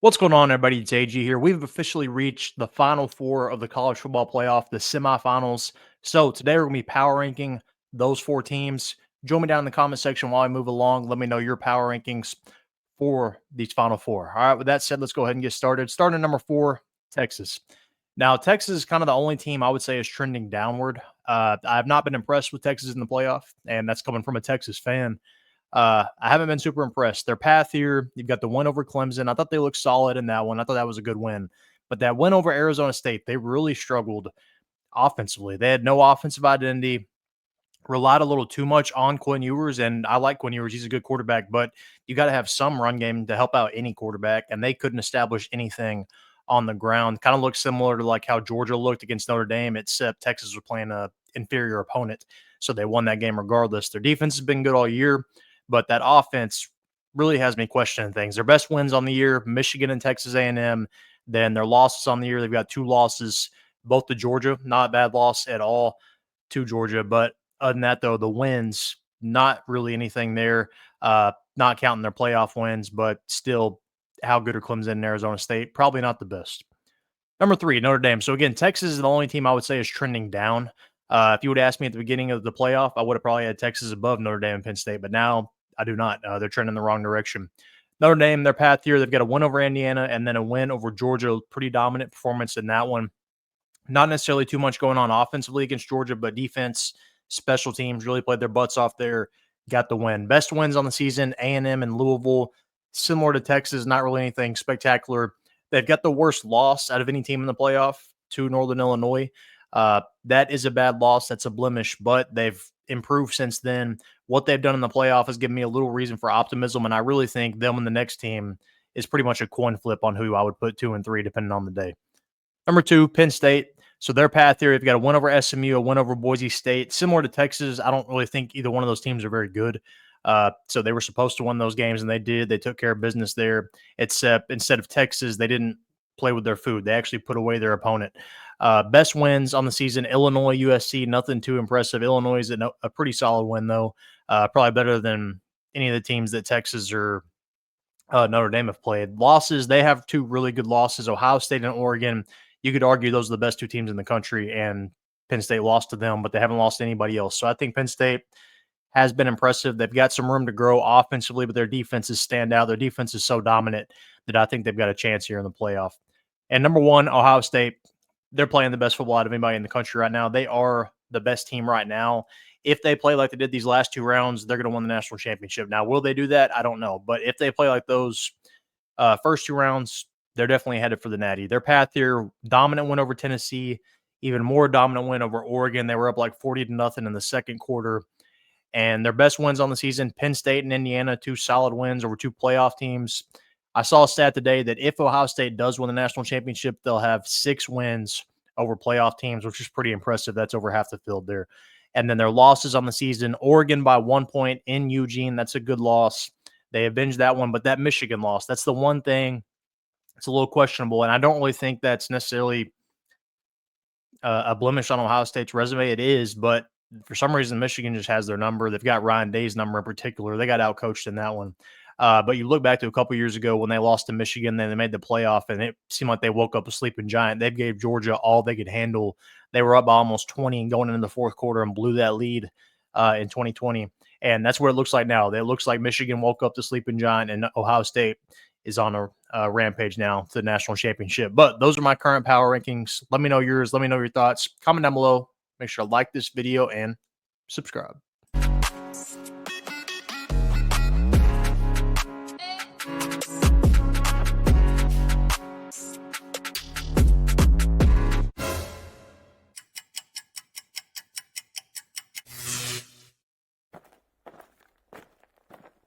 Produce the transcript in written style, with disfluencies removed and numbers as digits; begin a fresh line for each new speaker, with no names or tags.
What's going on, everybody? It's AG here. We've officially reached the final four of the college football playoff, the semifinals. So today we're going to be power ranking those four teams. Join me down in the comment section while I move along. Let me know your power rankings for these final four. All right, with that said, let's go ahead and get started. Starting at number 4, Texas. Now, Texas is kind of the only team I would say is trending downward. I have not been impressed with Texas in the playoff, and that's coming from a Texas fan. I haven't been super impressed. Their path here, you've got the win over Clemson. I thought they looked solid in that one. I thought that was a good win. But that win over Arizona State, they really struggled offensively. They had no offensive identity, relied a little too much on Quinn Ewers. And I like Quinn Ewers. He's a good quarterback, but you got to have some run game to help out any quarterback. And they couldn't establish anything on the ground. Kind of looks similar to like how Georgia looked against Notre Dame, except Texas was playing a inferior opponent. So they won that game regardless. Their defense has been good all year, but that offense really has me questioning things. Their best wins on the year, Michigan and Texas A&M. Then their losses on the year, they've got 2 losses, both to Georgia. Not a bad loss at all to Georgia. But other than that, though, the wins, not really anything there. Not counting their playoff wins, but still, how good are Clemson and Arizona State? Probably not the best. Number 3, Notre Dame. So again, Texas is the only team I would say is trending down. If you would ask me at the beginning of the playoff, I would have probably had Texas above Notre Dame and Penn State, but now I do not. They're trending the wrong direction. Notre Dame, their path here, they've got a win over Indiana and then a win over Georgia. Pretty dominant performance in that one. Not necessarily too much going on offensively against Georgia, but defense, special teams really played their butts off there. Got the win. Best wins on the season, A&M and Louisville. Similar to Texas, not really anything spectacular. They've got the worst loss out of any team in the playoff to Northern Illinois. That is a bad loss. That's a blemish, but they've improved since then. What they've done in the playoff has given me a little reason for optimism, and I really think them and the next team is pretty much a coin flip on who I would put 2 and 3, depending on the day. Number 2, Penn State. So their path here, they've got a win over SMU, a win over Boise State. Similar to Texas, I don't really think either one of those teams are very good. So they were supposed to win those games, and they did. They took care of business there, except instead of Texas, they didn't play with their food. They actually put away their opponent. Best wins on the season, Illinois, USC, nothing too impressive. Illinois is a pretty solid win, though. Probably better than any of the teams that Texas or Notre Dame have played. Losses, they have 2 really good losses, Ohio State and Oregon. You could argue those are the best 2 teams in the country, and Penn State lost to them, but they haven't lost to anybody else. So I think Penn State has been impressive. They've got some room to grow offensively, but their defenses stand out. Their defense is so dominant that I think they've got a chance here in the playoff. And number 1, Ohio State. They're playing the best football out of anybody in the country right now. They are the best team right now. If they play like they did these last 2 rounds, they're going to win the national championship. Now, will they do that? I don't know. But if they play like those first 2 rounds, they're definitely headed for the Natty. Their path here, dominant win over Tennessee, even more dominant win over Oregon. They were up like 40-0 in the second quarter. And their best wins on the season, Penn State and Indiana, 2 solid wins over 2 playoff teams. I saw a stat today that if Ohio State does win the national championship, they'll have 6 wins over playoff teams, which is pretty impressive. That's over half the field there. And then their losses on the season, Oregon by 1 point in Eugene. That's a good loss. They avenged that one, but that Michigan loss, that's the one thing it's a little questionable. And I don't really think that's necessarily a blemish on Ohio State's resume. It is, but for some reason, Michigan just has their number. They've got Ryan Day's number in particular. They got outcoached in that one. But you look back to a couple years ago when they lost to Michigan, then they made the playoff, and it seemed like they woke up a sleeping giant. They gave Georgia all they could handle. They were up by almost 20 and going into the fourth quarter and blew that lead in 2020. And that's what it looks like now. It looks like Michigan woke up the sleeping giant, and Ohio State is on a rampage now to the national championship. But those are my current power rankings. Let me know yours. Let me know your thoughts. Comment down below. Make sure to like this video and subscribe.